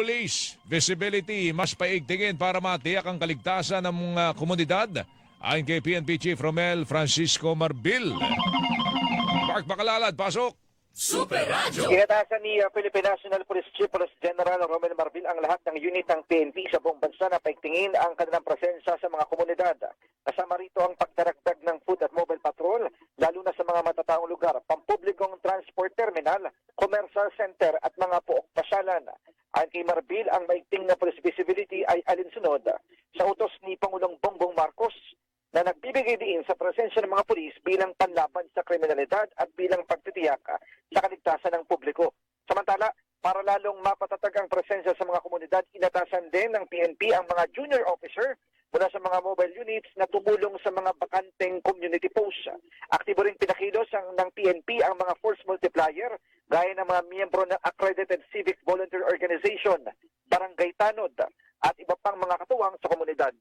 police visibility mas paigtingin para matiyak ang kaligtasan ng mga komunidad. Ayon kay PNP Chief Romel Francisco Marbil. Mark Bakalalad, pasok! Inatasan ni Philippine National Police Chief Police General Romel Marbil ang lahat ng unit ng PNP sa buong bansa na paigtingin ang kanilang presensya sa mga komunidad. Kasama rito ang pagdaragdag ng foot at mobile patrol, lalo na sa mga matataong lugar, pampublikong transport terminal, commercial center at mga pook pasyalan. Ayon kay Marbil, ang maigting na police visibility ay alinsunod sa utos ni Pangulong Bongbong Marcos na nagbibigay diin sa presensya ng mga pulis bilang panlaban sa kriminalidad at bilang pagtitiyak sa kaligtasan ng publiko. Samantala, para lalong mapatatag ang presensya sa mga komunidad, inatasan din ng PNP ang mga junior officer mula sa mga mobile units na tumulong sa mga bakanteng community posts. Aktibo rin pinakilos ng PNP ang mga force multiplier gaya ng mga miyembro ng Accredited Civic Volunteer Organization, Barangay Tanod at iba pang mga katuwang sa komunidad.